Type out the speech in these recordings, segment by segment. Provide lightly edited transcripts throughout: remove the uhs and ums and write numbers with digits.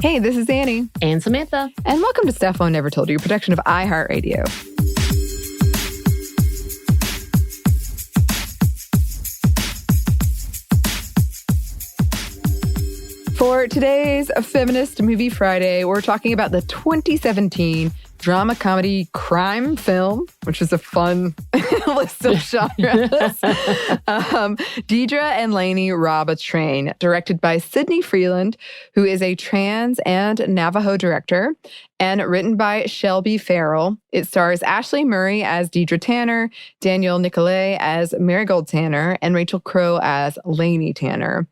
Hey, this is Anney. And Samantha. And welcome to Stuff I Never Told You, a production of iHeartRadio. For today's Feminist Movie Friday, we're talking about the 2017 drama comedy crime film, which is a fun list of genres. Deidra and Laney Rob a Train, directed by Sydney Freeland, who is a trans and Navajo director, and written by Shelby Farrell. It stars Ashley Murray as Deidra Tanner, Daniel Nicolay as Marigold Tanner, and Rachel Crow as Laney Tanner.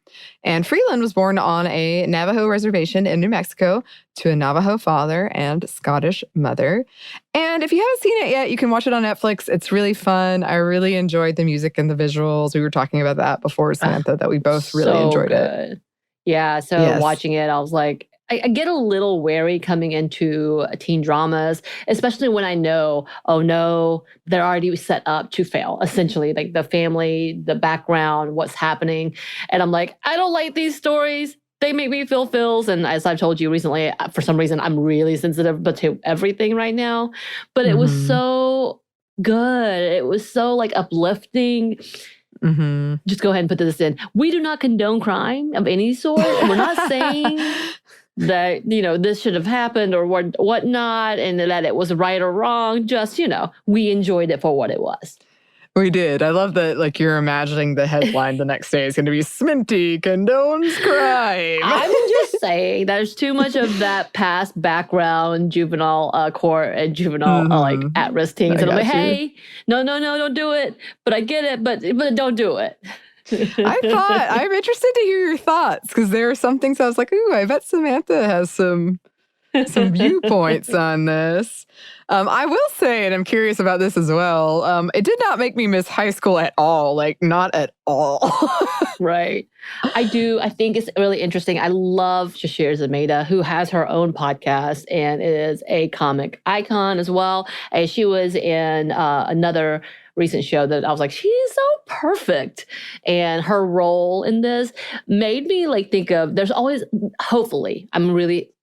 And Freeland was born on a Navajo reservation in New Mexico to a Navajo father and Scottish mother. And if you haven't seen it yet, you can watch it on Netflix. It's really fun. I really enjoyed the music and the visuals. We were talking about that before, Samantha, that we both really enjoyed it. Yeah, so watching it, I was like, I get a little wary coming into teen dramas, especially when I know, oh no, they're already set up to fail, essentially, like the family, the background, what's happening. And I'm like, I don't like these stories. They make me feel feels. And as I've told you recently, for some reason, I'm really sensitive to everything right now. But it was so good. It was so like uplifting. Just go ahead and put this in. We do not condone crime of any sort. We're not saying that, this should have happened or whatnot, and that it was right or wrong. Just, we enjoyed it for what it was. We did. I love that, like, you're imagining the headline the next day is going to be Sminty condones crime. I'm just saying there's too much of that past background, juvenile court and juvenile, like, at-risk teens. And I'm like, hey, no, don't do it. But I get it, but don't do it. I'm interested to hear your thoughts, because there are some things I was like, ooh, I bet Samantha has some viewpoints on this. I will say, and I'm curious about this as well, it did not make me miss high school at all. Like, not at all. Right. I do. I think it's really interesting. I love Shashir Zameda, who has her own podcast and is a comic icon as well. And she was in another recent show that I was like, she is so perfect. And her role in this made me like think of, there's always, hopefully,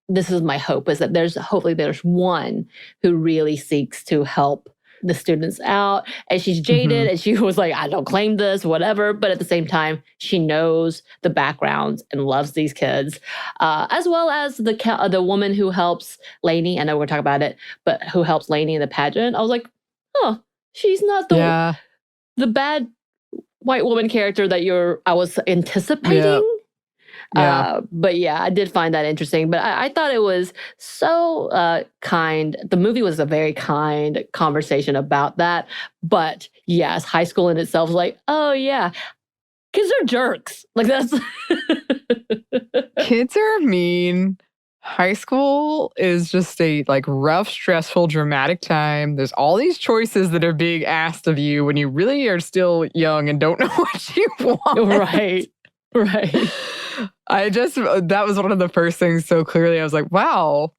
this is my hope, is that there's one who really seeks to help the students out. And she's jaded and she was like, I don't claim this, whatever. But at the same time, she knows the backgrounds and loves these kids, as well as the woman who helps Laney. I know we're going to talk about it, but who helps Laney in the pageant. I was like, oh, she's not the bad white woman character that I was anticipating. But yeah, I did find that interesting. But I thought it was so kind. The movie was a very kind conversation about that. But yes, high school in itself was like, oh yeah, kids are jerks. Like that's... Kids are mean. High school is just a rough, stressful, dramatic time. There's all these choices that are being asked of you when you really are still young and don't know what you want. Right. That was one of the first things so clearly. I was like, wow,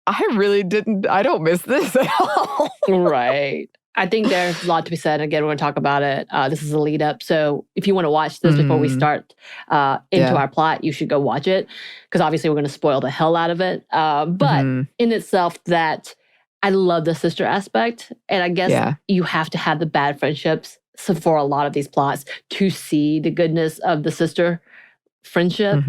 I don't miss this at all. Right. I think there's a lot to be said. Again, we're going to talk about it. This is a lead up. So if you want to watch this before we start into our plot, you should go watch it. Because obviously we're going to spoil the hell out of it. But in itself, that I love the sister aspect. And I guess you have to have the bad friendships for a lot of these plots to see the goodness of the sister friendship,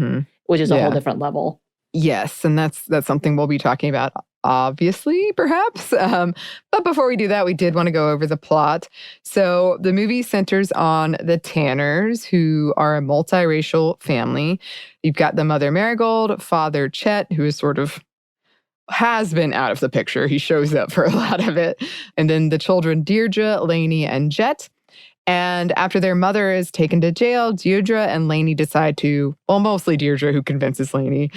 which is a whole different level. Yes, and that's something we'll be talking about, obviously, perhaps. But before we do that, we did want to go over the plot. So the movie centers on the Tanners, who are a multiracial family. You've got the mother Marigold, father Chet, who is has been out of the picture. He shows up for a lot of it. And then the children Deirdre, Laney, and Jet. And after their mother is taken to jail, Deidra and Laney decide mostly Deirdre, who convinces Laney,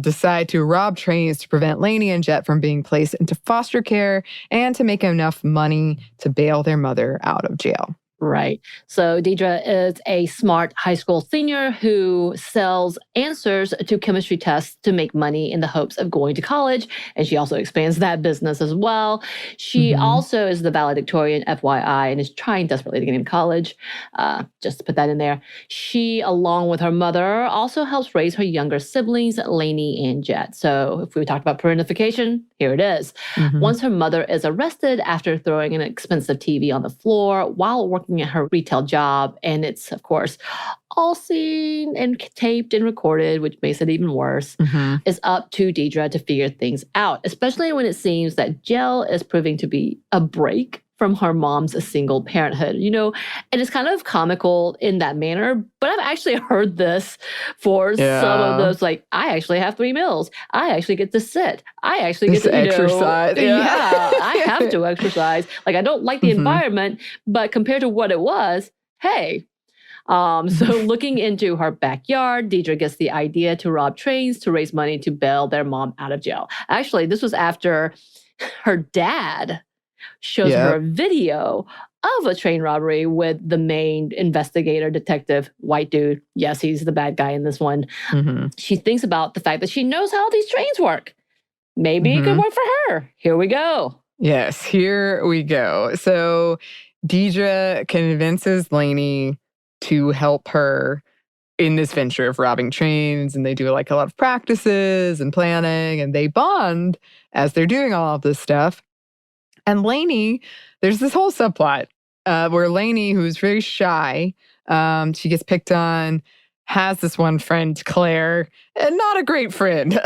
decide to rob trains to prevent Laney and Jet from being placed into foster care and to make enough money to bail their mother out of jail. Right. So Deidre is a smart high school senior who sells answers to chemistry tests to make money in the hopes of going to college. And she also expands that business as well. She also is the valedictorian, FYI, and is trying desperately to get into college. Just to put that in there. She, along with her mother, also helps raise her younger siblings, Laney and Jet. So if we talked about parentification, here it is. Once her mother is arrested after throwing an expensive TV on the floor while working at her retail job, and it's, of course, all seen and taped and recorded, which makes it even worse, it's up to Deidre to figure things out, especially when it seems that jail is proving to be a break from her mom's single parenthood, and it's kind of comical in that manner, but I've actually heard this for some of those, like, I actually have 3 meals. I actually get to sit. I actually get to exercise. I have to exercise. Like, I don't like the environment, but compared to what it was, hey. So looking into her backyard, Deidre gets the idea to rob trains to raise money to bail their mom out of jail. Actually, this was after her dad shows her a video of a train robbery with the main investigator, detective, white dude. Yes, he's the bad guy in this one. She thinks about the fact that she knows how these trains work. Maybe it could work for her. Here we go. Yes, here we go. So Deidre convinces Laney to help her in this venture of robbing trains, and they do like a lot of practices and planning, and they bond as they're doing all of this stuff. And Laney, there's this whole subplot where Laney, who's very shy, she gets picked on, has this one friend, Claire, and not a great friend.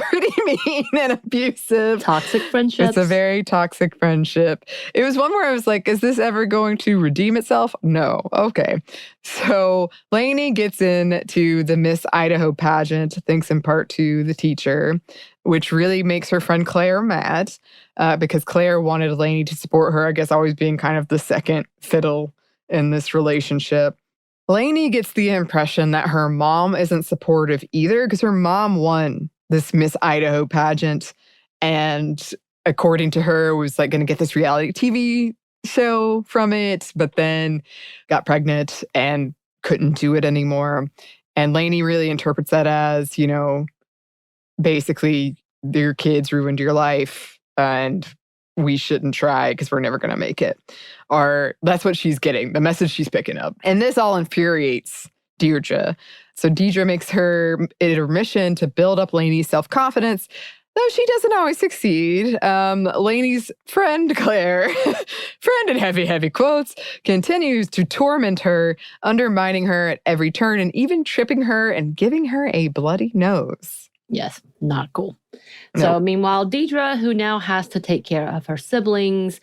Pretty mean and abusive. Toxic friendships. It's a very toxic friendship. It was one where I was like, is this ever going to redeem itself? No. Okay. So Laney gets into the Miss Idaho pageant, thanks in part to the teacher, which really makes her friend Claire mad because Claire wanted Laney to support her, I guess always being kind of the second fiddle in this relationship. Laney gets the impression that her mom isn't supportive either because her mom won this Miss Idaho pageant and according to her was like going to get this reality TV show from it, but then got pregnant and couldn't do it anymore. And Laney really interprets that as, basically your kids ruined your life and we shouldn't try because we're never going to make it. Or that's what she's getting, the message she's picking up. And this all infuriates Deidre. So Deidre makes it her mission to build up Laney's self-confidence, though she doesn't always succeed. Laney's friend, Claire, friend in heavy, heavy quotes, continues to torment her, undermining her at every turn and even tripping her and giving her a bloody nose. Yes, not cool. So meanwhile, Deidre, who now has to take care of her siblings,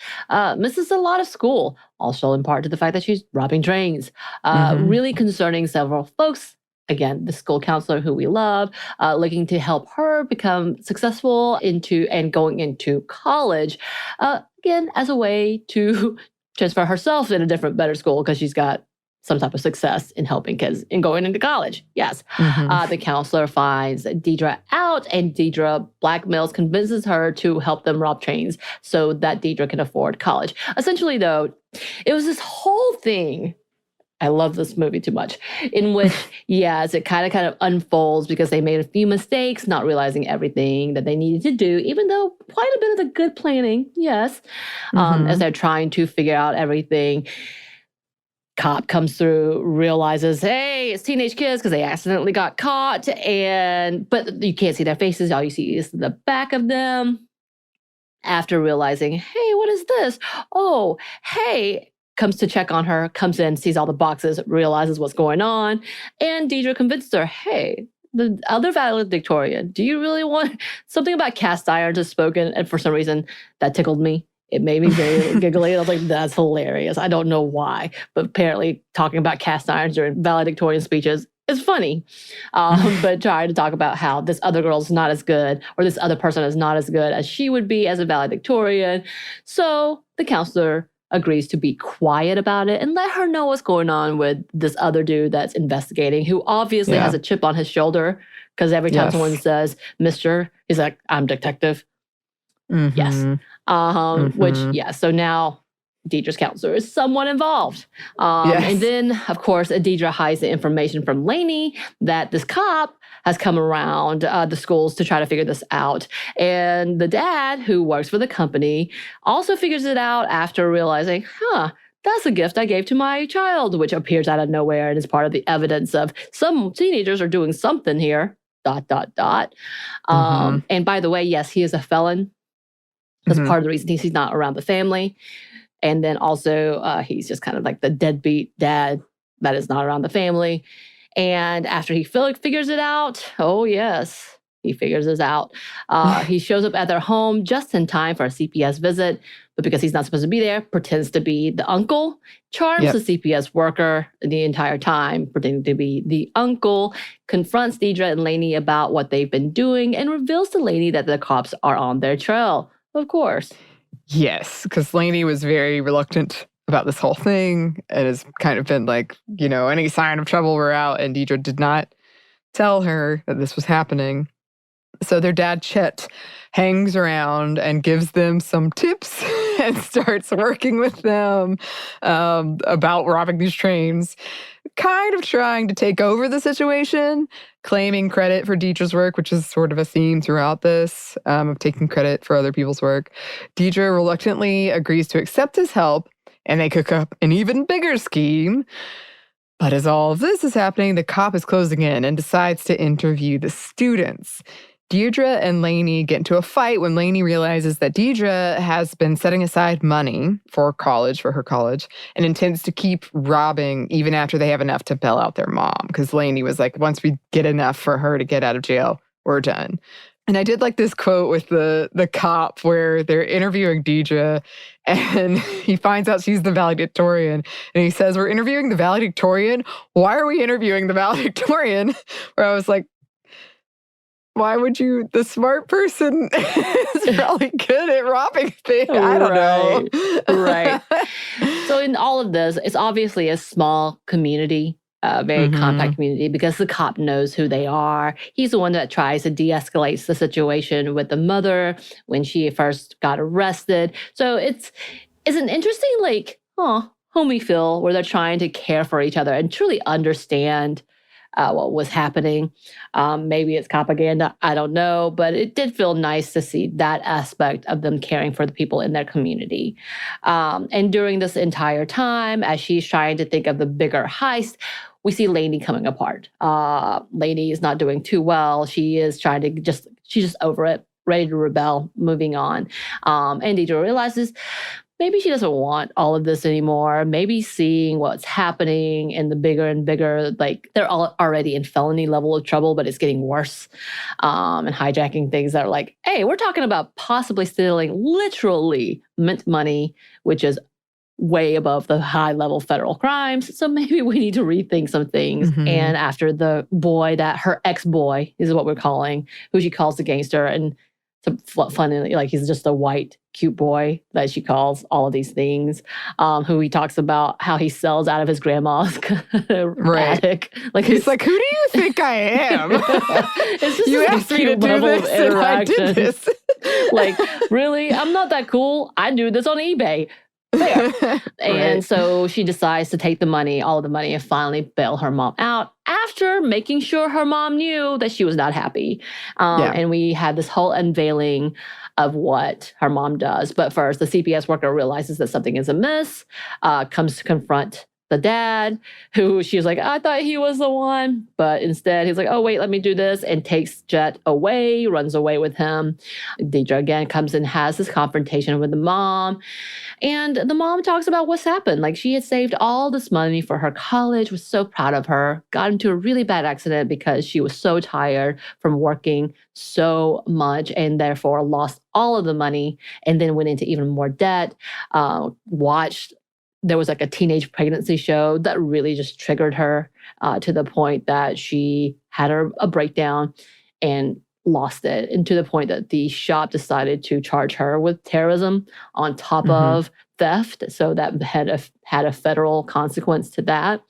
misses a lot of school, also in part to the fact that she's robbing trains, really concerning several folks. Again, the school counselor who we love, looking to help her become successful and going into college, again, as a way to transfer herself in a different, better school because she's got some type of success in helping kids in going into college. Yes. The counselor finds Deidre out and Deidre blackmails, convinces her to help them rob trains so that Deidre can afford college. Essentially, though, it was this whole thing. I love this movie too much, in which, yes, it kind of unfolds because they made a few mistakes, not realizing everything that they needed to do, even though quite a bit of the good planning, yes, as they're trying to figure out everything. Cop comes through, realizes, hey, it's teenage kids because they accidentally got caught, but you can't see their faces. All you see is the back of them. After realizing, hey, what is this? Oh, hey, comes to check on her, comes in, sees all the boxes, realizes what's going on, and Deidre convinces her, hey, the other valedictorian, do you really want something about cast irons is spoken? And for some reason, that tickled me. It made me very giggly. I was like, that's hilarious. I don't know why, but apparently talking about cast irons during valedictorian speeches is funny. But trying to talk about how this other girl's not as good or this other person is not as good as she would be as a valedictorian. So the counselor agrees to be quiet about it and let her know what's going on with this other dude that's investigating, who obviously has a chip on his shoulder because every time someone says, Mr., he's like, I'm detective. Yes. So now Deidre's counselor is somewhat involved. Yes. And then, of course, Deidre hides the information from Laney that this cop has come around the schools to try to figure this out. And the dad, who works for the company, also figures it out after realizing, that's a gift I gave to my child, which appears out of nowhere and is part of the evidence of some teenagers are doing something here, ... And by the way, yes, he is a felon. That's part of the reason he's not around the family. And then also he's just kind of like the deadbeat dad that is not around the family. And after he figures it out, oh yes, he figures this out. He shows up at their home just in time for a CPS visit, but because he's not supposed to be there, pretends to be the uncle, charms the CPS worker the entire time, pretending to be the uncle, confronts Deidre and Laney about what they've been doing, and reveals to Laney that the cops are on their trail. Of course. Yes, because Laney was very reluctant about this whole thing and has kind of been like, any sign of trouble, we're out. And Deidre did not tell her that this was happening. So their dad, Chet, hangs around and gives them some tips and starts working with them about robbing these trains, kind of trying to take over the situation, claiming credit for Deidre's work, which is sort of a theme throughout this, of taking credit for other people's work. Deidre reluctantly agrees to accept his help, and they cook up an even bigger scheme. But as all of this is happening, the cop is closing in and decides to interview the students. Deidre and Laney get into a fight when Laney realizes that Deidre has been setting aside money for her college, and intends to keep robbing even after they have enough to bail out their mom. Because Laney was like, once we get enough for her to get out of jail, we're done. And I did like this quote with the cop where they're interviewing Deidre and he finds out she's the valedictorian. And he says, we're interviewing the valedictorian? Why are we interviewing the valedictorian? Where I was like, why would you? The smart person is probably good at robbing things. I don't know. Right. So in all of this, it's obviously a small community, a very compact community, because the cop knows who they are. He's the one that tries to de-escalate the situation with the mother when she first got arrested. So it's an interesting, homey feel where they're trying to care for each other and truly understand what was happening. Maybe it's propaganda, I don't know, but it did feel nice to see that aspect of them caring for the people in their community. And during this entire time, as she's trying to think of the bigger heist, we see Laney coming apart. Laney is not doing too well. She is trying to she's just over it, ready to rebel, moving on. And Deidre realizes maybe she doesn't want all of this anymore. Maybe seeing what's happening in the bigger and bigger, they're all already in felony level of trouble, but it's getting worse. And hijacking things that are like, hey, we're talking about possibly stealing literally mint money, which is way above the high level federal crimes. So maybe we need to rethink some things. And after the boy her ex-boy is what we're calling, who she calls the gangster, and funny, he's just a white, cute boy that she calls all of these things, who he talks about how he sells out of his grandma's attic. He's like, who do you think I am? It's just you asked me to do this and I did this. Really? I'm not that cool. I do this on eBay. Fair. And so she decides to take all of the money, and finally bail her mom out after making sure her mom knew that she was not happy. And we had this whole unveiling of what her mom does. But first, the CPS worker realizes that something is amiss, comes to confront the dad, who she's like, I thought he was the one. But instead, he's like, oh, wait, let me do this, and takes Jet away, runs away with him. Deidre again comes and has this confrontation with the mom. And the mom talks about what's happened. She had saved all this money for her college, was so proud of her, got into a really bad accident because she was so tired from working so much and therefore lost all of the money and then went into even more debt, there was a teenage pregnancy show that really just triggered her to the point that she had a breakdown and lost it, and to the point that the shop decided to charge her with terrorism on top of theft. So that had a federal consequence to that.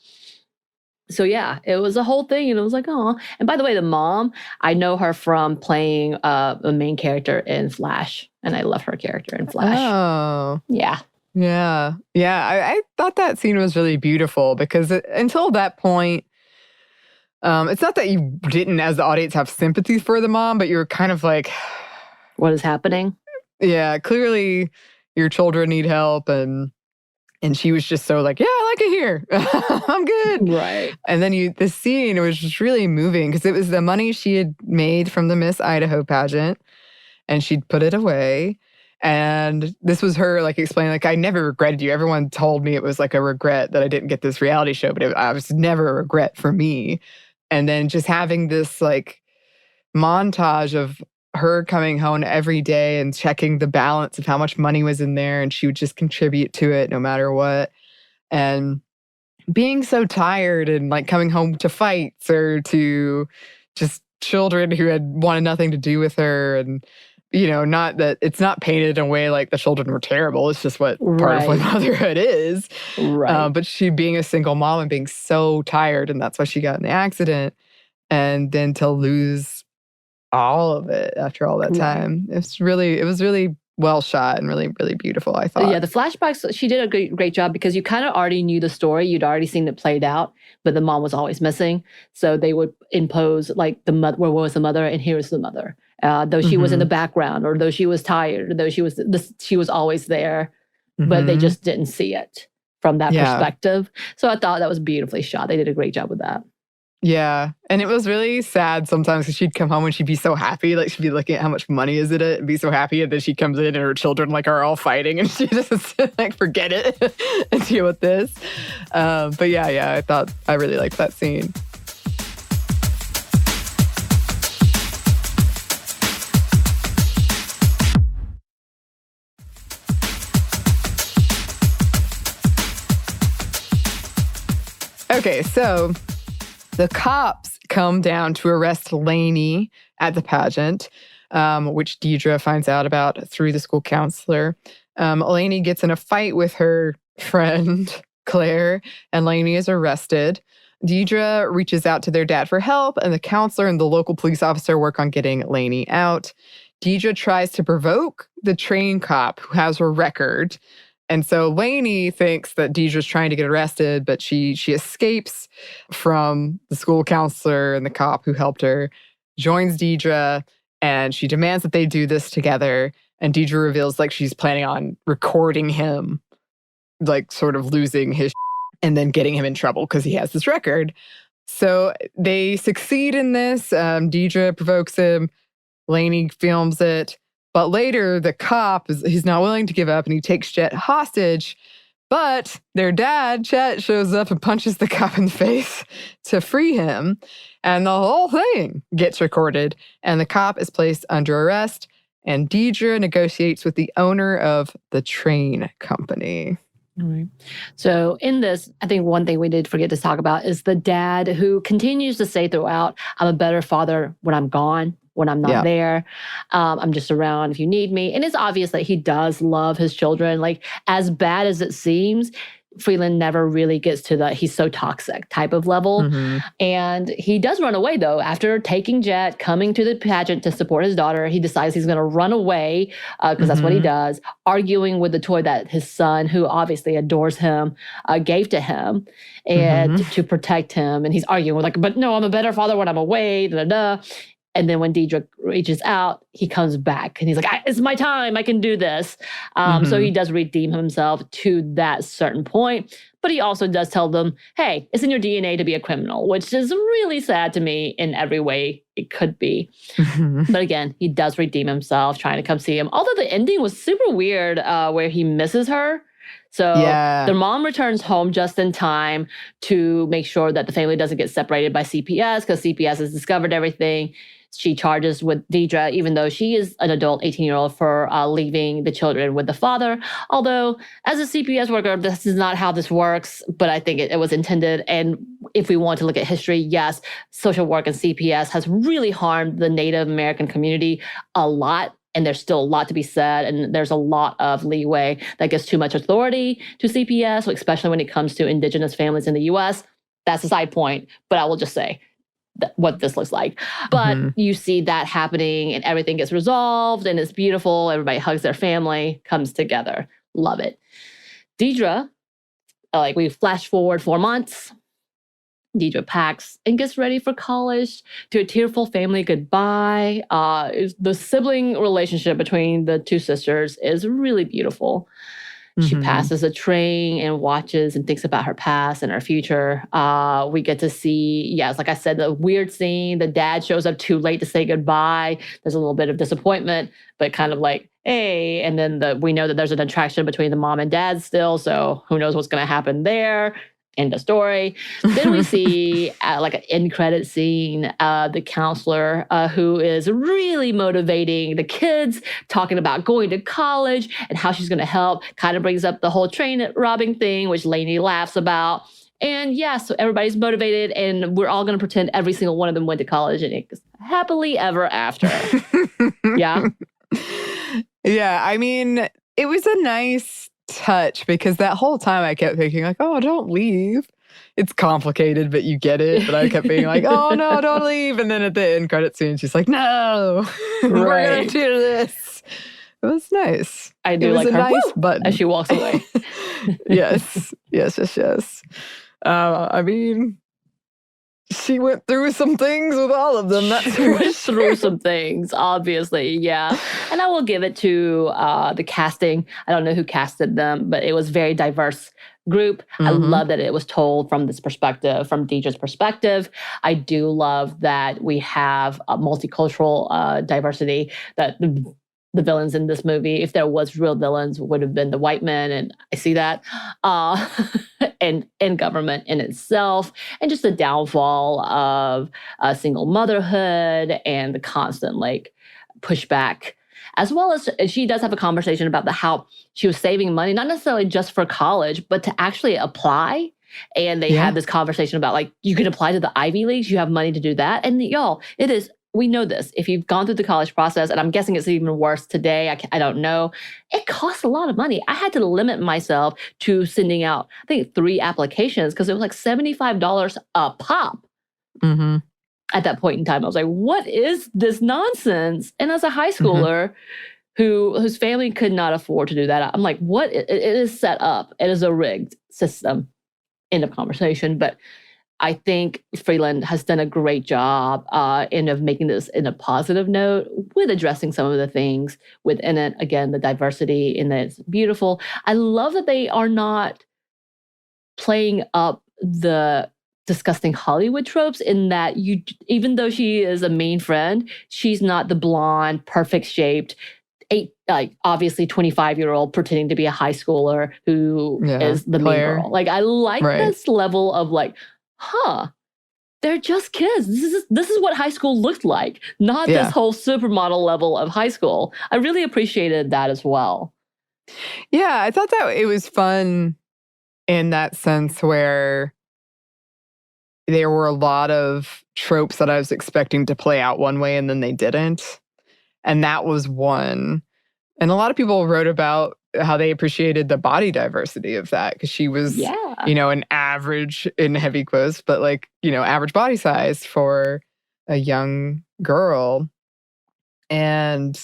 So yeah, it was a whole thing, and it was like, oh. And by the way, the mom, I know her from playing a main character in Flash, and I love her character in Flash. Oh. Yeah. Yeah. Yeah. I thought that scene was really beautiful because until that point, it's not that you didn't, as the audience, have sympathy for the mom, but you're kind of like, What is happening? yeah, clearly your children need help. And she was just so like, yeah, I like it here. I'm good. Right. And then the scene was just really moving because it was the money she had made from the Miss Idaho pageant and she'd put it away. And this was her like explaining, like, I never regretted you. Everyone told me it was like a regret that I didn't get this reality show, but I was never a regret for me. And then just having this like montage of her coming home every day and checking the balance of how much money was in there, and she would just contribute to it no matter what. And being so tired and like coming home to fights or to just children who had wanted nothing to do with her. And, not that it's not painted in a way like the children were terrible. It's just what part of what Right. motherhood is. Right. But she being a single mom and being so tired, and that's why she got in the accident. And then to lose all of it after all that Right. time. It was really well shot and really, really beautiful, I thought. Yeah, the flashbacks, she did a great job because you kind of already knew the story. You'd already seen it played out, but the mom was always missing. So they would impose like the mother, where was the mother and here is the mother. Though she was in the background, or though she was tired, or though she was always there, but they just didn't see it from that perspective. So I thought that was beautifully shot. They did a great job with that. Yeah. And it was really sad sometimes because she'd come home and she'd be so happy. Like she'd be looking at how much money is in it and be so happy. And then she comes in and her children like are all fighting and she just like, forget it and deal with this. But yeah, I really liked that scene. Okay, so the cops come down to arrest Laney at the pageant, which Deidre finds out about through the school counselor. Laney gets in a fight with her friend, Claire, and Laney is arrested. Deidre reaches out to their dad for help, and the counselor and the local police officer work on getting Laney out. Deidre tries to provoke the train cop who has her record. And so Laney thinks that Deidre's trying to get arrested, but she escapes from the school counselor and the cop who helped her, joins Deidre, and she demands that they do this together. And Deidre reveals like she's planning on recording him, like sort of losing his and then getting him in trouble because he has this record. So they succeed in this. Deidre provokes him. Laney films it. But later, the cop, he's not willing to give up, and he takes Chet hostage. But their dad, Chet, shows up and punches the cop in the face to free him. And the whole thing gets recorded, and the cop is placed under arrest, and Deidre negotiates with the owner of the train company. Right. So in this, I think one thing we did forget to talk about is the dad who continues to say throughout, I'm a better father when I'm gone, when I'm not there. I'm just around if you need me. And it's obvious that he does love his children. Like, as bad as it seems, Freeland never really gets to the he's so toxic type of level. And he does run away, though. After taking Jet, coming to the pageant to support his daughter, he decides he's going to run away because that's what he does, arguing with the toy that his son, who obviously adores him, gave to him and to protect him. And he's arguing with like, but no, I'm a better father when I'm away, da-da-da. And then when Deidre reaches out, he comes back and he's like, it's my time. I can do this. So he does redeem himself to that certain point. But he also does tell them, hey, it's in your DNA to be a criminal, which is really sad to me in every way it could be. But again, he does redeem himself, trying to come see him. Although the ending was super weird where he misses her. So the mom returns home just in time to make sure that the family doesn't get separated by CPS because CPS has discovered everything. She charges with Deidre, even though she is an adult 18-year-old, for leaving the children with the father. Although, as a CPS worker, this is not how this works, but I think it was intended. And if we want to look at history, yes, social work and CPS has really harmed the Native American community a lot. And there's still a lot to be said. And there's a lot of leeway that gives too much authority to CPS, especially when it comes to Indigenous families in the U.S. That's a side point, but I will just say what this looks like. But you see that happening and everything gets resolved and it's beautiful. Everybody hugs their family, comes together. Love it. Deidre, like we flash forward 4 months. Deidre packs and gets ready for college to a tearful family goodbye. The sibling relationship between the two sisters is really beautiful. She passes a train and watches and thinks about her past and her future. We get to see, yes, like I said, the weird scene. The dad shows up too late to say goodbye. There's a little bit of disappointment, but kind of like, hey. And then we know that there's an attraction between the mom and dad still. So who knows what's going to happen there. End of story. Then we see like an end credit scene, the counselor who is really motivating the kids, talking about going to college and how she's going to help, kind of brings up the whole train robbing thing, which Laney laughs about. And yeah, so everybody's motivated and we're all going to pretend every single one of them went to college and it's happily ever after. Yeah. Yeah. I mean, it was a nice touch because that whole time I kept thinking like, oh, don't leave. It's complicated, but you get it. But I kept being like, oh no, don't leave. And then at the end credit scene, she's like, no, we're going to do this. It was nice. I do like her nice button as she walks away. Yes. I mean, she went through some things with all of them. That's she went through some things, obviously, yeah. And I will give it to the casting. I don't know who casted them, but it was a very diverse group. I love that it was told from this perspective, from Deidre's perspective. I do love that we have a multicultural diversity, that the villains in this movie, if there was real villains, would have been the white men, and I see that, and government in itself, and just the downfall of single motherhood and the constant like pushback, as well as she does have a conversation about how she was saving money, not necessarily just for college, but to actually apply. And they had this conversation about like, you can apply to the Ivy Leagues, you have money to do that. And y'all, it is, we know this. If you've gone through the college process, and I'm guessing it's even worse today, I don't know, it costs a lot of money. I had to limit myself to sending out, I think, 3 applications because it was like $75 a pop. At that point in time, I was like, what is this nonsense? And as a high schooler whose family could not afford to do that, I'm like, what? It is set up. It is a rigged system. End of conversation. But I think Freeland has done a great job of making this in a positive note with addressing some of the things within it. Again, the diversity in that it's beautiful. I love that they are not playing up the disgusting Hollywood tropes in that even though she is a main friend, she's not the blonde, perfect shaped, obviously 25-year-old pretending to be a high schooler who is the main girl. Like, I like this level of like, they're just kids. This is what high school looked like, not this whole supermodel level of high school. I really appreciated that as well. Yeah, I thought that it was fun in that sense where there were a lot of tropes that I was expecting to play out one way and then they didn't. And that was one. And a lot of people wrote about how they appreciated the body diversity of that because she was, an average, in heavy quotes, but like, average body size for a young girl. And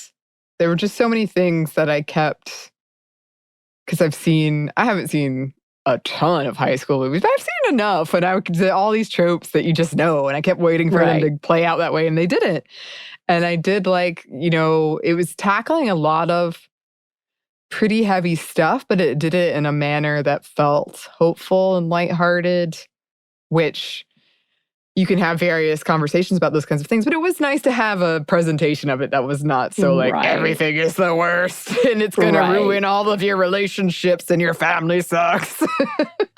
there were just so many things that I kept, because I haven't seen a ton of high school movies, but I've seen enough. And I could all these tropes that you just know. And I kept waiting for them to play out that way. And they didn't. And I did it was tackling a lot of pretty heavy stuff, but it did it in a manner that felt hopeful and lighthearted, which you can have various conversations about those kinds of things, but it was nice to have a presentation of it that was not so like everything is the worst and it's going to ruin all of your relationships and your family sucks.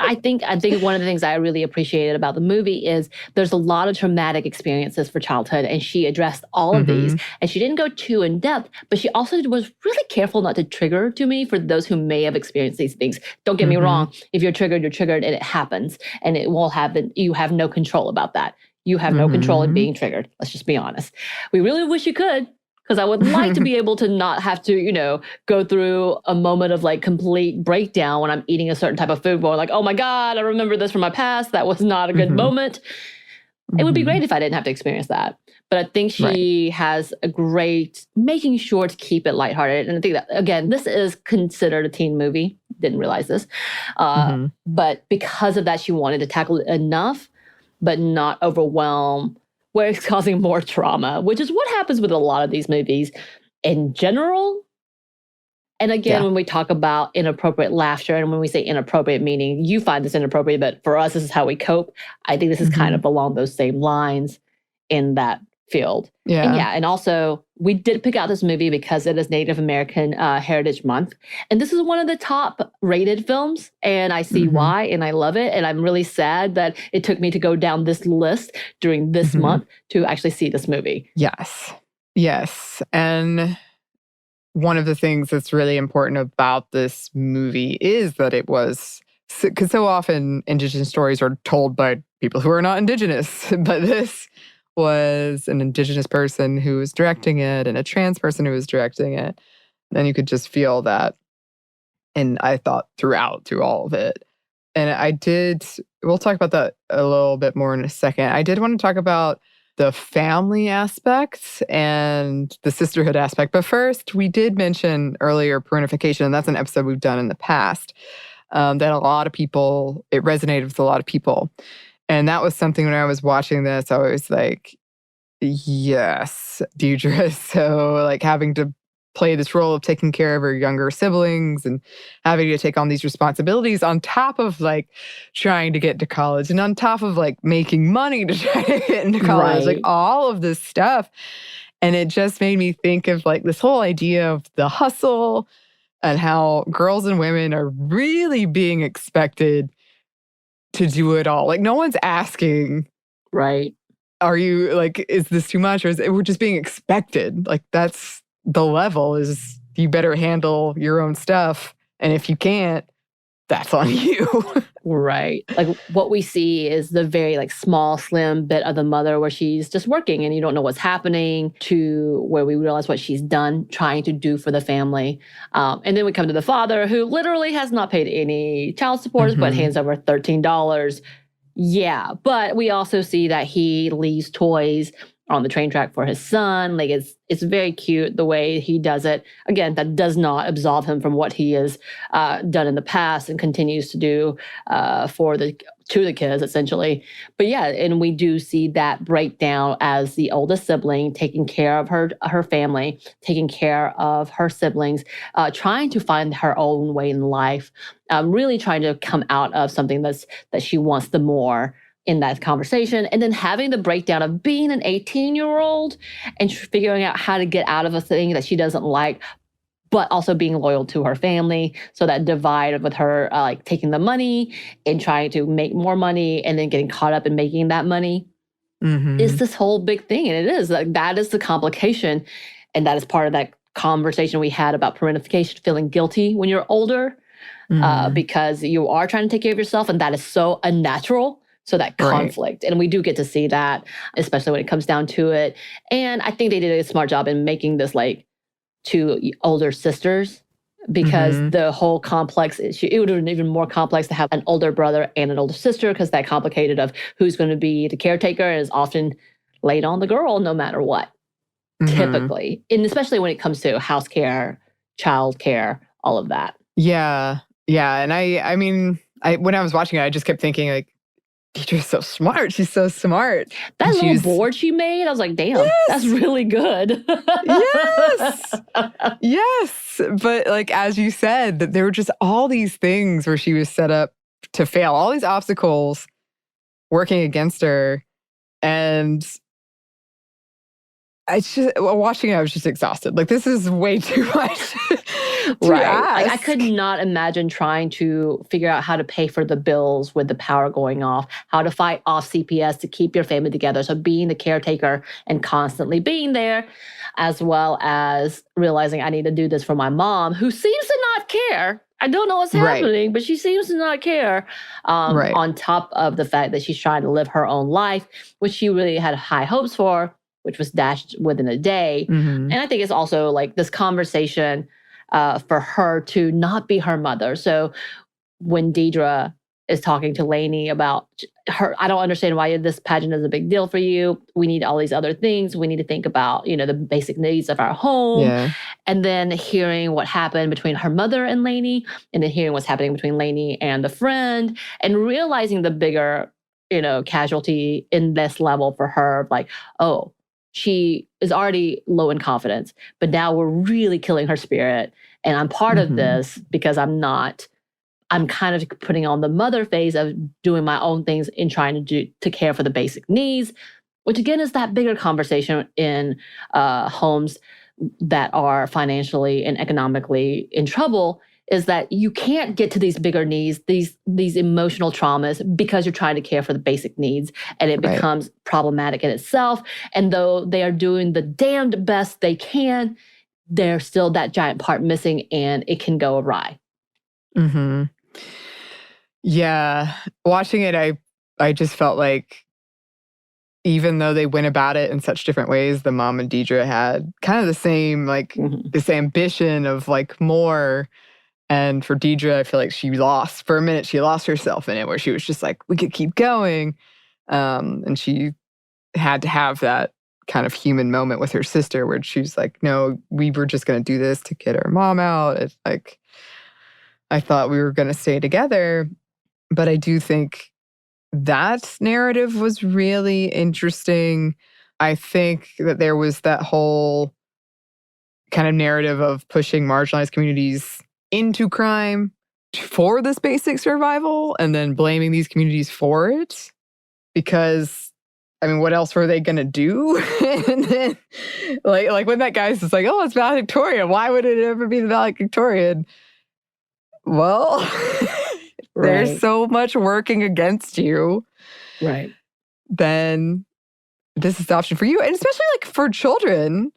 I think one of the things I really appreciated about the movie is there's a lot of traumatic experiences for childhood, and she addressed all of these, and she didn't go too in depth, but she also was really careful not to trigger to me for those who may have experienced these things. Don't get me wrong. If you're triggered, and it happens, and it will happen. You have no control about that. You have no control in being triggered. Let's just be honest. We really wish you could, because I would like to be able to not have to, go through a moment of like complete breakdown when I'm eating a certain type of food. Where like, oh my God, I remember this from my past. That was not a good moment. It would be great if I didn't have to experience that. But I think she has a great making sure to keep it lighthearted. And I think that, again, this is considered a teen movie. Didn't realize this. But because of that, she wanted to tackle it enough, but not overwhelm where it's causing more trauma, which is what happens with a lot of these movies in general. And again, when we talk about inappropriate laughter, and when we say inappropriate, meaning you find this inappropriate, but for us, this is how we cope. I think this is kind of along those same lines in that field. And also, we did pick out this movie because it is Native American Heritage Month. And this is one of the top rated films. And I see why, and I love it. And I'm really sad that it took me to go down this list during this month to actually see this movie. Yes. And one of the things that's really important about this movie is that it was, because so often Indigenous stories are told by people who are not Indigenous, but this was an Indigenous person who was directing it and a trans person who was directing it. And you could just feel that. And I thought through all of it. And we'll talk about that a little bit more in a second. I did want to talk about the family aspect and the sisterhood aspect. But first, we did mention earlier parentification, and that's an episode we've done in the past, that a lot of people, it resonated with a lot of people. And that was something when I was watching this, I was like, yes, Deidre. So like having to play this role of taking care of her younger siblings and having to take on these responsibilities on top of like trying to get to college and on top of like making money to try to get into college, like all of this stuff. And it just made me think of like this whole idea of the hustle and how girls and women are really being expected to do it all. Like no one's asking, are you like, is this too much? Or we're just being expected. Like that's the level is you better handle your own stuff. And if you can't, that's on you. Like what we see is the very like small, slim bit of the mother where she's just working and you don't know what's happening to where we realize what she's done, trying to do for the family. And then we come to the father who literally has not paid any child support, but hands over $13. Yeah, but we also see that he leaves toys on the train track for his son. Like it's very cute the way he does it. Again, that does not absolve him from what he has done in the past and continues to do to the kids, essentially. But yeah, and we do see that breakdown as the oldest sibling taking care of her family, taking care of her siblings, trying to find her own way in life, really trying to come out of something that she wants the more in that conversation, and then having the breakdown of being an 18-year-old and figuring out how to get out of a thing that she doesn't like, but also being loyal to her family. So that divide with her like taking the money and trying to make more money and then getting caught up in making that money is this whole big thing. And it is like that is the complication. And that is part of that conversation we had about parentification, feeling guilty when you're older because you are trying to take care of yourself, and that is so unnatural. So that conflict. And we do get to see that, especially when it comes down to it. And I think they did a smart job in making this like two older sisters, because the whole complex issue, it would have been even more complex to have an older brother and an older sister, because that complicated of who's going to be the caretaker is often laid on the girl no matter what, typically. And especially when it comes to house care, child care, all of that. Yeah. And I mean, when I was watching it, I just kept thinking like, Deidre's so smart. She's so smart. That little board she made, I was like, damn, that's really good. Yes. But like, as you said, that there were just all these things where she was set up to fail, all these obstacles working against her. And watching it, I was just exhausted. Like, this is way too much. Like, I could not imagine trying to figure out how to pay for the bills with the power going off, how to fight off CPS to keep your family together. So being the caretaker and constantly being there, as well as realizing I need to do this for my mom, who seems to not care. I don't know what's happening, but she seems to not care. On top of the fact that she's trying to live her own life, which she really had high hopes for, which was dashed within a day. And I think it's also like this conversation for her to not be her mother. So when Deidre is talking to Laney about her. I don't understand why this pageant is a big deal for you. We need all these other things. We need to think about, the basic needs of our home. Yeah. And then hearing what happened between her mother and Laney, and then hearing what's happening between Laney and the friend, and realizing the bigger, casualty in this level for her. Like, oh, she is already low in confidence, but now we're really killing her spirit. And I'm part of this because I'm kind of putting on the mother phase of doing my own things and trying to care for the basic needs, which again is that bigger conversation in homes that are financially and economically in trouble, is that you can't get to these bigger needs, these emotional traumas, because you're trying to care for the basic needs, and it becomes problematic in itself. And though they are doing the damned best they can, there's still that giant part missing, and it can go awry. Mm-hmm. Yeah. Watching it, I just felt like, even though they went about it in such different ways, the mom and Deidre had kind of the same, this ambition of more. And for Deidre, I feel like for a minute, she lost herself in it, where she was just like, we could keep going. And she had to have that kind of human moment with her sister where she's like, no, we were just going to do this to get our mom out. It's like, I thought we were going to stay together. But I do think that narrative was really interesting. I think that there was that whole kind of narrative of pushing marginalized communities into crime for this basic survival and then blaming these communities for it. Because, I mean, what else were they going to do? And then, like when that guy's just like, oh, it's valedictorian. Why would it ever be the valedictorian? Well, there's so much working against you. Right. Then this is the option for you. And especially for children,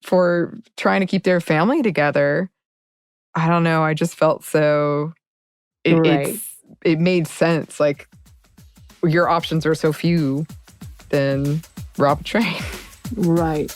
for trying to keep their family together. I don't know. I just felt so... It made sense. Like, your options are so few, then rob a train. Right.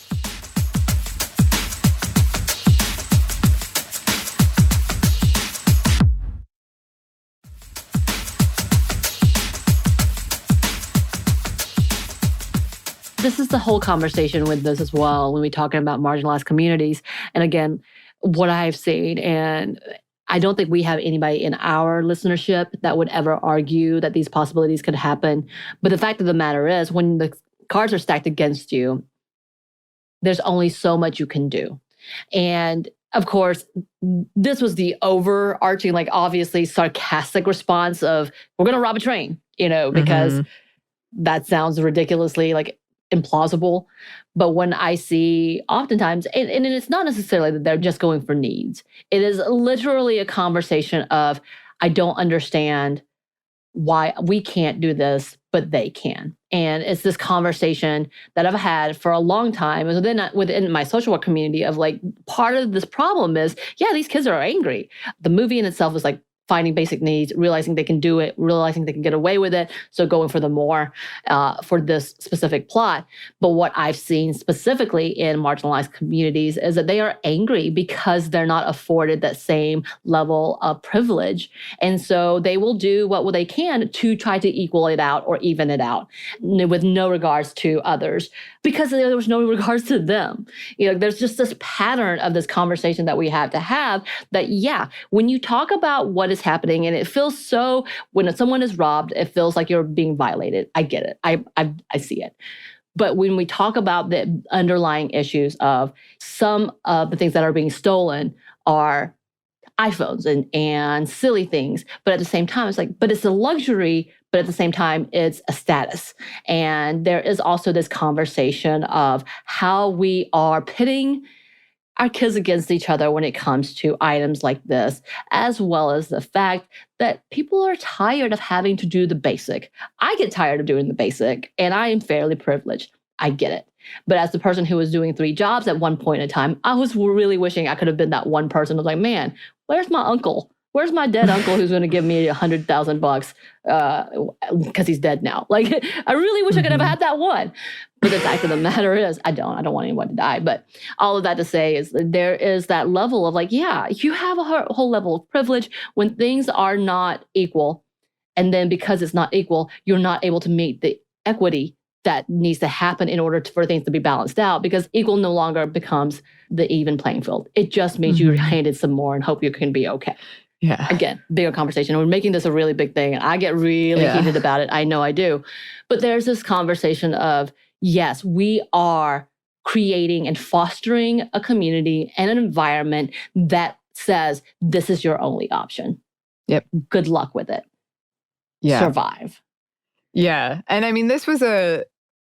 This is the whole conversation with this as well when we're talking about marginalized communities. And again, what I've seen, and I don't think we have anybody in our listenership that would ever argue that these possibilities could happen. But the fact of the matter is, when the cards are stacked against you, there's only so much you can do. And of course, this was the overarching, obviously sarcastic response of, we're going to rob a train, because that sounds ridiculously implausible. But when I see oftentimes, and it's not necessarily that they're just going for needs. It is literally a conversation of, I don't understand why we can't do this, but they can. And it's this conversation that I've had for a long time within my social work community of part of this problem is, these kids are angry. The movie in itself is finding basic needs, realizing they can do it, realizing they can get away with it, so going for the more for this specific plot. But what I've seen specifically in marginalized communities is that they are angry because they're not afforded that same level of privilege. And so they will do what they can to try to equal it out or even it out with no regards to others, because there was no regards to them. There's just this pattern of this conversation that we have to have that, when you talk about what is happening, and it feels so, when someone is robbed, it feels like you're being violated. I get it. I see it. But when we talk about the underlying issues of some of the things that are being stolen are iPhones and silly things, but at the same time, it's but it's a luxury, but at the same time, it's a status. And there is also this conversation of how we are pitting our kids against each other when it comes to items like this, as well as the fact that people are tired of having to do the basic. I get tired of doing the basic, and I am fairly privileged. I get it. But as the person who was doing 3 jobs at one point in time, I was really wishing I could have been that one person who was like, man, where's my uncle? Where's my dead uncle who's going to give me $100,000 because he's dead now? I really wish I could have had that one. But the fact of the matter is, I don't want anyone to die. But all of that to say is that there is that level of you have a whole level of privilege when things are not equal. And then because it's not equal, you're not able to meet the equity that needs to happen in order for things to be balanced out, because equal no longer becomes the even playing field. It just means you're handed some more and hope you can be okay. Yeah. Again, bigger conversation. We're making this a really big thing. And I get really heated about it. I know I do. But there's this conversation of, yes, we are creating and fostering a community and an environment that says this is your only option. Yep. Good luck with it. Yeah. Survive. Yeah. And I mean, this was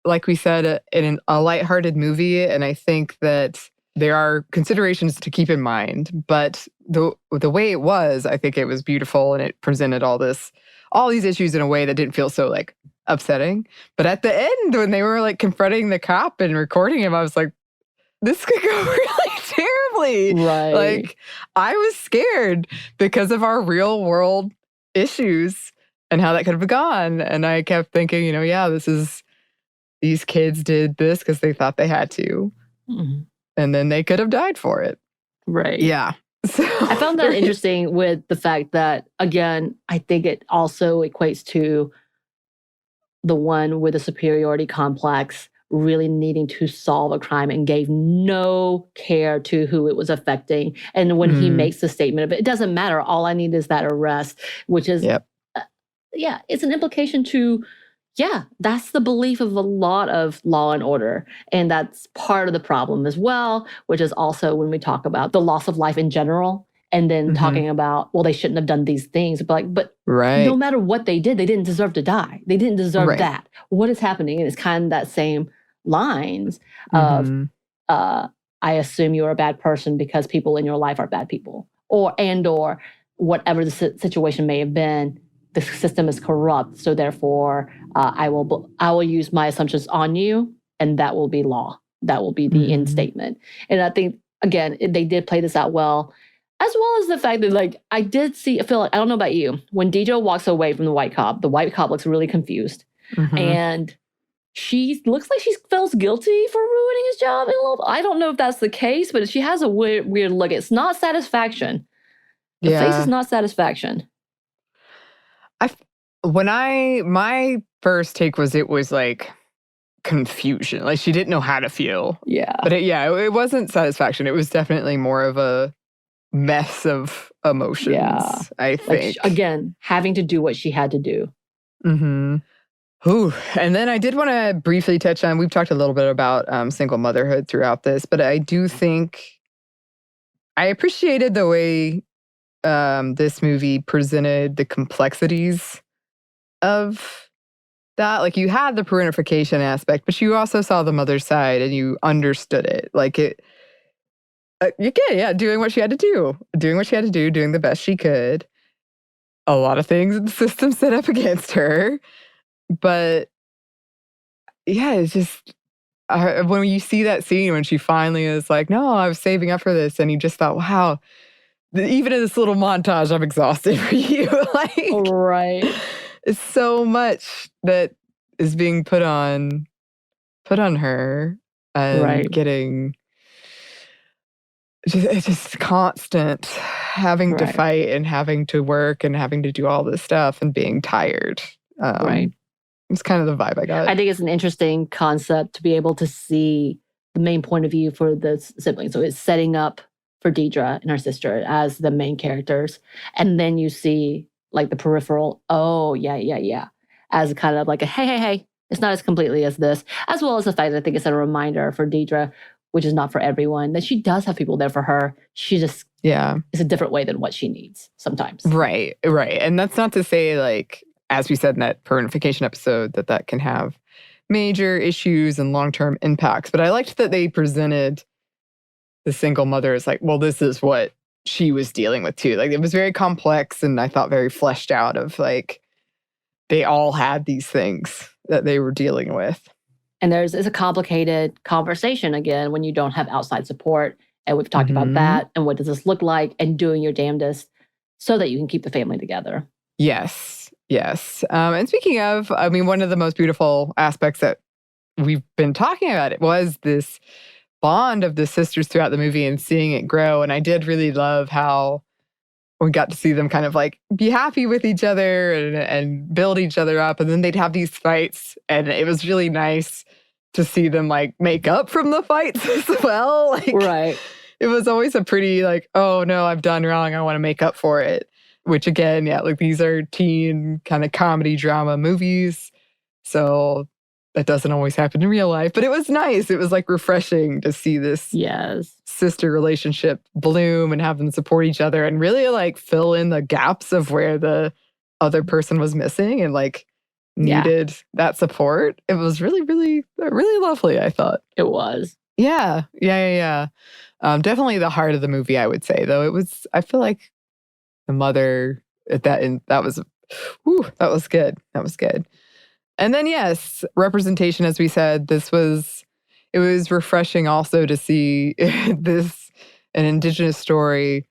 like we said, a lighthearted movie. And I think that there are considerations to keep in mind. But the way it was, I think it was beautiful, and it presented all these issues in a way that didn't feel so like upsetting. But at the end, when they were like confronting the cop and recording him, I was like, this could go really terribly. Right. Like, I was scared because of our real world issues and how that could have gone. And I kept thinking, these kids did this because they thought they had to. Mm-hmm. And then they could have died for it. Right. Yeah. So, I found that interesting with the fact that, again, I think it also equates to the one with a superiority complex really needing to solve a crime and gave no care to who it was affecting. And when he makes the statement of it doesn't matter. All I need is that arrest, which is, it's an implication to, that's the belief of a lot of law and order. And that's part of the problem as well, which is also when we talk about the loss of life in general. And then talking about, well, they shouldn't have done these things. But no matter what they did, they didn't deserve to die. They didn't deserve that. What is happening? And it's kind of that same lines of, I assume you're a bad person because people in your life are bad people. Or whatever the situation may have been, the system is corrupt. So therefore, I will use my assumptions on you, and that will be law. That will be the end statement. And I think, again, they did play this out well. As well as the fact that, like, I feel like, I don't know about you, when Deidre walks away from the white cop looks really confused. And she looks like she feels guilty for ruining his job. I don't know if that's the case, but she has a weird look. It's not satisfaction. The face is not satisfaction. My first take was it was like confusion. Like, she didn't know how to feel. Yeah. But it wasn't satisfaction. It was definitely more of a mess of emotions, I think. Like, again, having to do what she had to do. Ooh. And then I did want to briefly touch on, we've talked a little bit about single motherhood throughout this, but I do think I appreciated the way this movie presented the complexities of that. Like, you had the parentification aspect, but you also saw the mother's side and you understood it. Like, doing what she had to do. Doing the best she could. A lot of things in the system set up against her. But, it's just, when you see that scene when she finally is like, no, I was saving up for this. And you just thought, wow, even in this little montage, I'm exhausted for you. Like, it's so much that is being put on her and getting... It's just constant having to fight and having to work and having to do all this stuff and being tired. It's kind of the vibe I got. I think it's an interesting concept to be able to see the main point of view for the siblings. So it's setting up for Deidre and her sister as the main characters. And then you see like the peripheral, as kind of like a hey, it's not as completely as this. As well as the fact that I think it's a reminder for Deidre, which is not for everyone, that she does have people there for her. She just is a different way than what she needs sometimes. Right. And that's not to say, like, as we said in that parentification episode, that can have major issues and long-term impacts. But I liked that they presented the single mother as like, well, this is what she was dealing with too. Like, it was very complex and I thought very fleshed out of, like, they all had these things that they were dealing with. And it's a complicated conversation, again, when you don't have outside support. And we've talked about that. And what does this look like? And doing your damnedest so that you can keep the family together. Yes. And speaking of, I mean, one of the most beautiful aspects that we've been talking about, it was this bond of the sisters throughout the movie and seeing it grow. And I did really love how we got to see them kind of like be happy with each other and build each other up. And then they'd have these fights. And it was really nice to see them like make up from the fights as well. Like, right. It was always a pretty like, oh no, I've done wrong. I want to make up for it. Which again, yeah, like these are teen kind of comedy drama movies. So that doesn't always happen in real life. But it was nice. It was like refreshing to see this sister relationship bloom and have them support each other and really like fill in the gaps of where the other person was missing and like needed that support. It was really, really, really lovely, I thought. It was. Yeah. Definitely the heart of the movie, I would say, though. I feel like the mother at that end, that was good. That was good. And then, yes, representation, as we said, it was refreshing also to see an Indigenous story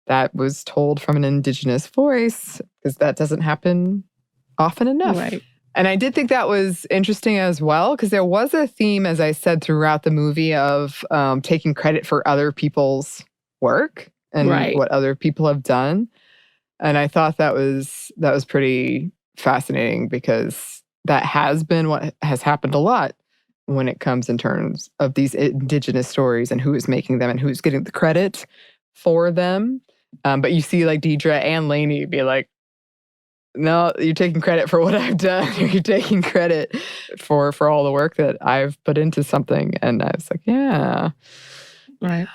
that was told from an Indigenous voice, because that doesn't happen often enough. Right. And I did think that was interesting as well, because there was a theme, as I said, throughout the movie of taking credit for other people's work and what other people have done. And I thought that was pretty fascinating, because that has been what has happened a lot when it comes in terms of these Indigenous stories and who is making them and who's getting the credit for them. But you see like Deidra and Laney be like, no, you're taking credit for what I've done. You're taking credit for all the work that I've put into something. And I was like, yeah. Right.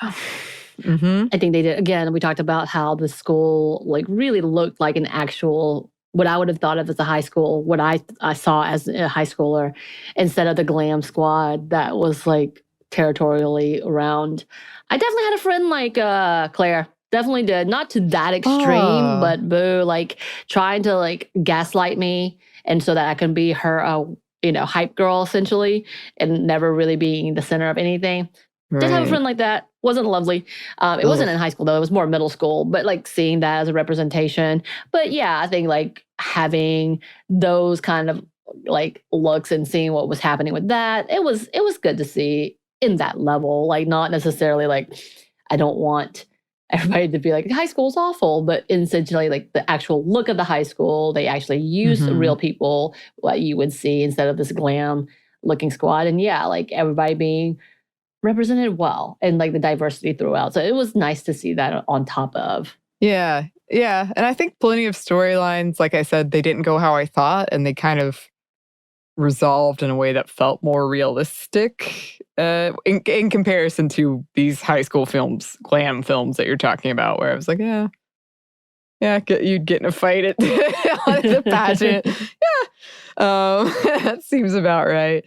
Mm-hmm. I think they did. Again, we talked about how the school like really looked like an actual, what I would have thought of as a high school, what I saw as a high schooler, instead of the glam squad that was like territorially around. I definitely had a friend like Claire. Definitely did. Not to that extreme, but boo, like trying to like gaslight me, and so that I can be her, hype girl essentially, and never really being the center of anything. Right. Did have a friend like that. Wasn't lovely. It wasn't in high school though. It was more middle school. But like seeing that as a representation. But yeah, I think like having those kind of like looks and seeing what was happening with that, it was good to see in that level. Like not necessarily like I don't want everybody to be like, high school's awful, but essentially like the actual look of the high school, they actually use real people, what you would see instead of this glam looking squad. And yeah, like everybody being represented well and like the diversity throughout. So it was nice to see that on top of. Yeah. Yeah. And I think plenty of storylines, like I said, they didn't go how I thought, and they kind of resolved in a way that felt more realistic in comparison to these high school films, glam films that you're talking about, where I was like, yeah, you'd get in a fight at the pageant. That seems about right.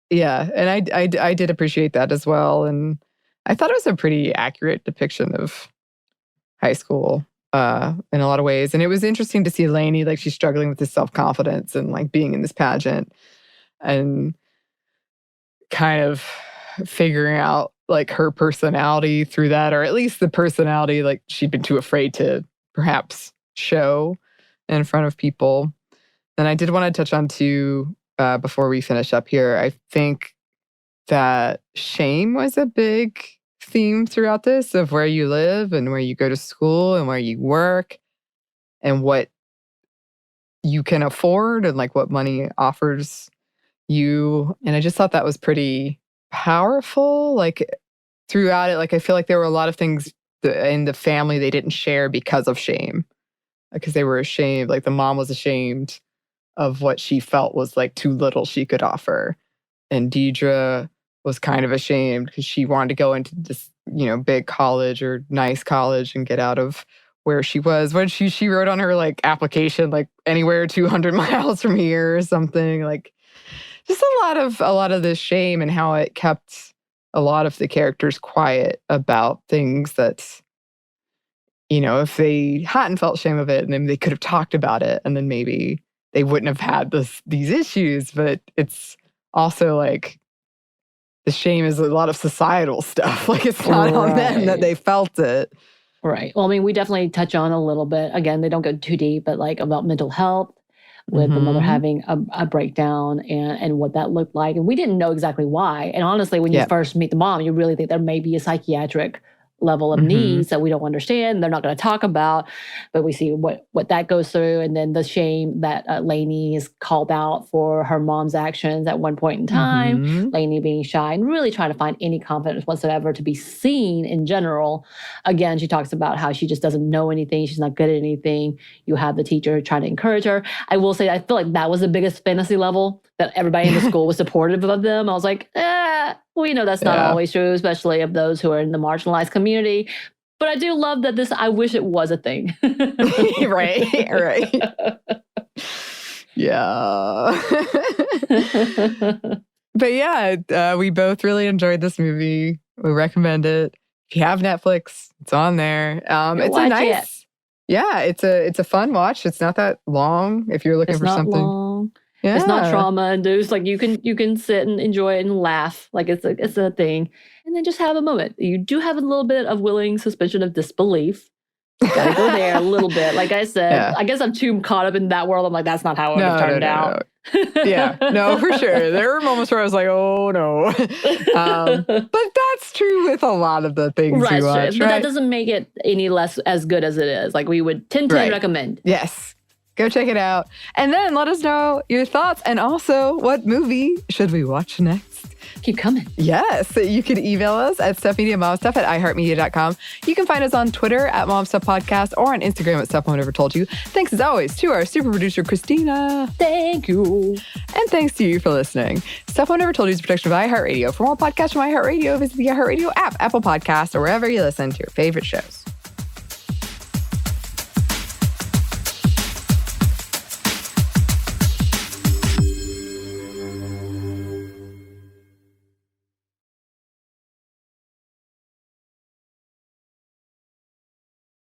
Yeah, and I did appreciate that as well, and I thought it was a pretty accurate depiction of high school in a lot of ways. And it was interesting to see Laney, like she's struggling with this self-confidence and like being in this pageant and kind of figuring out like her personality through that, or at least the personality like she'd been too afraid to perhaps show in front of people. And I did want to touch on too, before we finish up here, I think that shame was a big theme throughout this, of where you live and where you go to school and where you work and what you can afford and like what money offers you. And I just thought that was pretty powerful. Like throughout it, like I feel like there were a lot of things in the family they didn't share because of shame, because they were ashamed. Like the mom was ashamed of what she felt was like too little she could offer. And Deidre was kind of ashamed because she wanted to go into this, big college or nice college and get out of where she was. What she wrote on her like application, like anywhere 200 miles from here or something. Like just a lot of this shame and how it kept a lot of the characters quiet about things that, if they hadn't felt shame of it, and then they could have talked about it, and then maybe they wouldn't have had these issues. But it's also like the shame is a lot of societal stuff. Like it's not on them that they felt it. Right. Well, I mean, we definitely touch on a little bit. Again, they don't go too deep, but like about mental health with the mother having a breakdown and what that looked like. And we didn't know exactly why. And honestly, when you first meet the mom, you really think there may be a psychiatric level of needs that we don't understand, they're not going to talk about, but we see what that goes through. And then the shame that Laney is called out for her mom's actions at one point in time, Laney being shy and really trying to find any confidence whatsoever to be seen in general. Again, she talks about how she just doesn't know anything. She's not good at anything. You have the teacher trying to encourage her. I will say, I feel like that was the biggest fantasy level, that everybody in the school was supportive of them. I was like, we know that's not always true, especially of those who are in the marginalized community. But I do love that I wish it was a thing. Right. Yeah. But yeah, we both really enjoyed this movie. We recommend it. If you have Netflix, it's on there. It's a nice, it's a fun watch. It's not that long if you're looking for something. Long. Yeah. It's not trauma induced. Like you can sit and enjoy it and laugh. Like it's a thing. And then just have a moment. You do have a little bit of willing suspension of disbelief. You gotta go there a little bit. Like I said, I guess I'm too caught up in that world. I'm like, that's not how it would have turned out. No, for sure. There were moments where I was like, oh no. But that's true with a lot of the things we watch. But that doesn't make it any less as good as it is. Like we would 10/10 recommend. Yes. Go check it out. And then let us know your thoughts and also what movie should we watch next. Keep coming. Yes. You can email us at stuffmediamomstuff@iheartmedia.com. You can find us on Twitter at momstuffpodcast or on Instagram at stuffmomenevertoldyu. Thanks as always to our super producer, Christina. Thank you. And thanks to you for listening. Stuff Mom Never Told You is a production of iHeartRadio. For more podcasts from iHeartRadio, visit the iHeartRadio app, Apple Podcasts, or wherever you listen to your favorite shows.